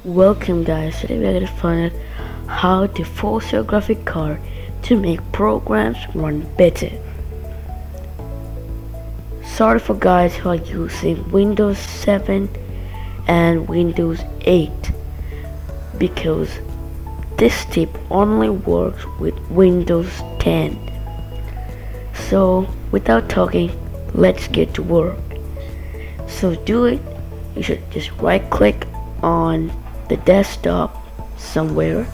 Welcome guys, today we're going to find out how to force your graphic card to make programs run better. Sorry for guys who are using Windows 7 and Windows 8 because this tip only works with Windows 10. So without talking, let's get to work. So do it, you should just right click on the desktop somewhere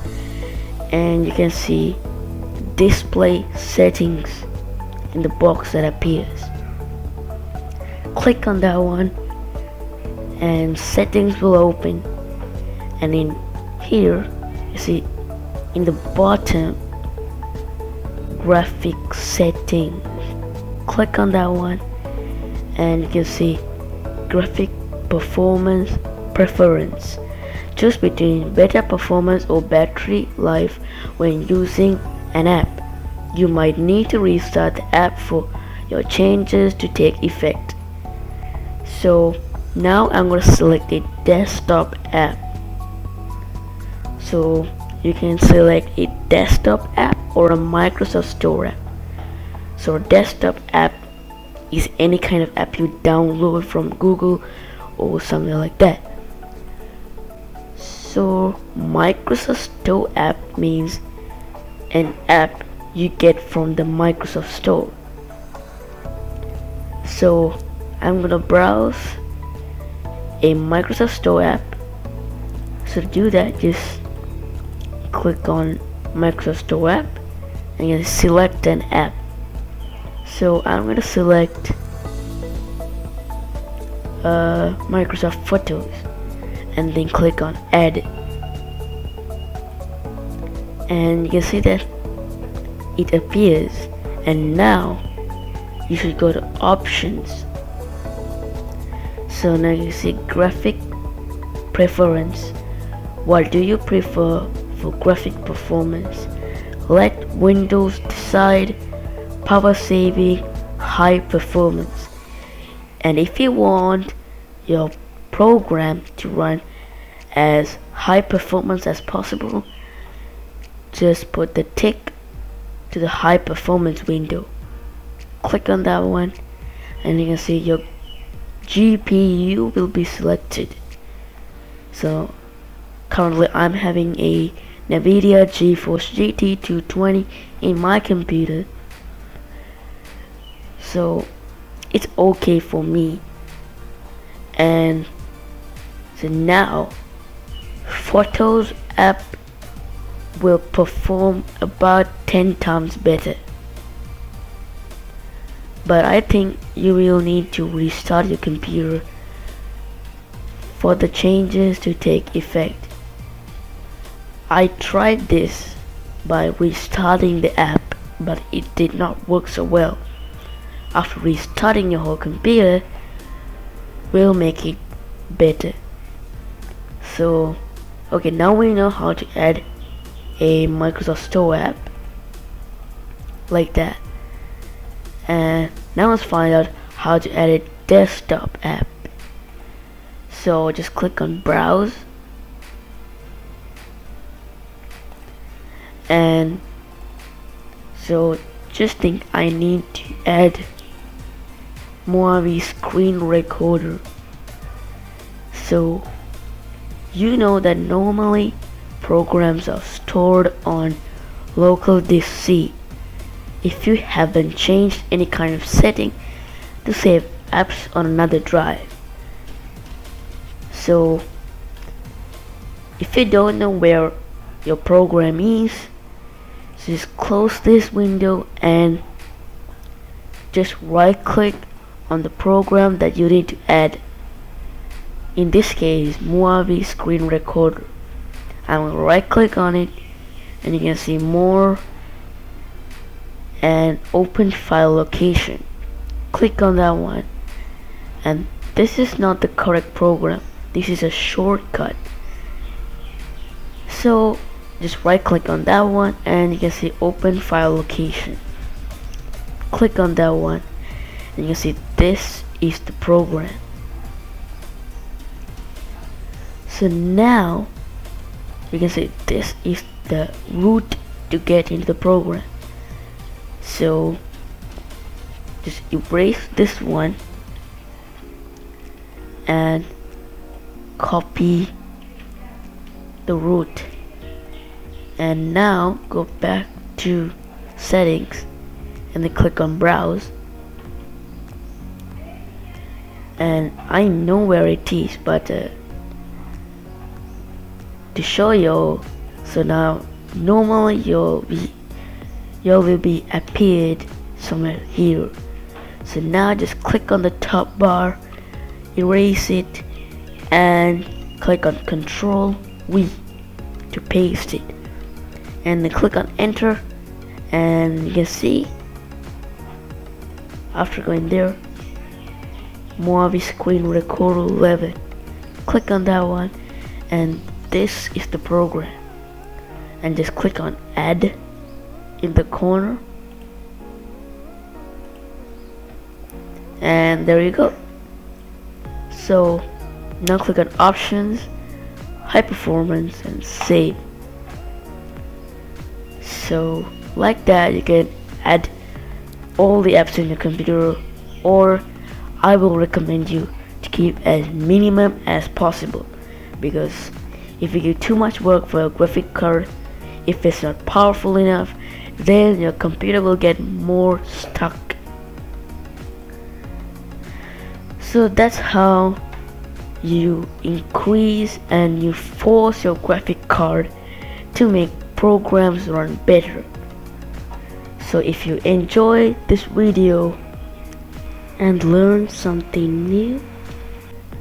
and you can see display settings in the box that appears. Click on that one and settings will open, and in here you see in the bottom graphic settings. Click on that one and you can see graphic performance preference. Choose between better performance or battery life when using an app. You might need to restart the app for your changes to take effect. So now I'm going to select a desktop app. So you can select a desktop app or a Microsoft Store app. So a desktop app is any kind of app you download from Google or something like that. So Microsoft Store app means an app you get from the Microsoft Store. So I'm gonna browse a Microsoft Store app. So to do that, just click on Microsoft Store app and you select an app. So I'm gonna select Microsoft Photos and then click on add, and you can see that it appears. And now you should go to options. So now you see graphic preference. What do you prefer for graphic performance? Let Windows decide. Power saving, high performance. And if you want your program to run as high performance as possible, just put the tick to the high performance window. Click on that one and you can see your GPU will be selected. So currently I'm having a NVIDIA GeForce GT 220 in my computer, so it's okay for me. And so now Photos app will perform about 10 times better, but I think you will need to restart your computer for the changes to take effect. I tried this by restarting the app, but it did not work so well. After restarting your whole computer will make it better. So okay, now we know how to add a Microsoft Store app like that, and now let's find out how to add a desktop app. So just click on browse, and so just think I need to add Moavi screen recorder. So you know that normally programs are stored on local disk C if you haven't changed any kind of setting to save apps on another drive. So if you don't know where your program is, just close this window and just right click on the program that you need to add. In this case, Moavi screen recorder. I will right click on it and you can see more and open file location. Click on that one, and this is not the correct program, this is a shortcut. So just right click on that one and you can see open file location. Click on that one and you can see this is the program. So now you can say this is the route to get into the program. So just erase this one and copy the root, and now go back to settings and then click on browse, and I know where it is, but to show you, so now normally you will be appeared somewhere here. So now just click on the top bar, erase it, and click on Control V to paste it, and then click on enter, and you can see after going there, Movie Screen Recorder 11, click on that one, and this is the program, and just click on add in the corner, and there you go. So now click on options, high performance, and save. So like that you can add all the apps in your computer, or I will recommend you to keep as minimum as possible, because if you give too much work for a graphic card, if it's not powerful enough, then your computer will get more stuck. So that's how you increase and you force your graphic card to make programs run better. So if you enjoy this video and learn something new,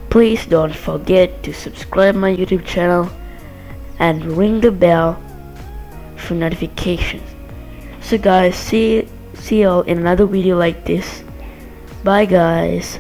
please don't forget to subscribe my YouTube channel and ring the bell for notifications. So guys, see y'all in another video like this. Bye guys.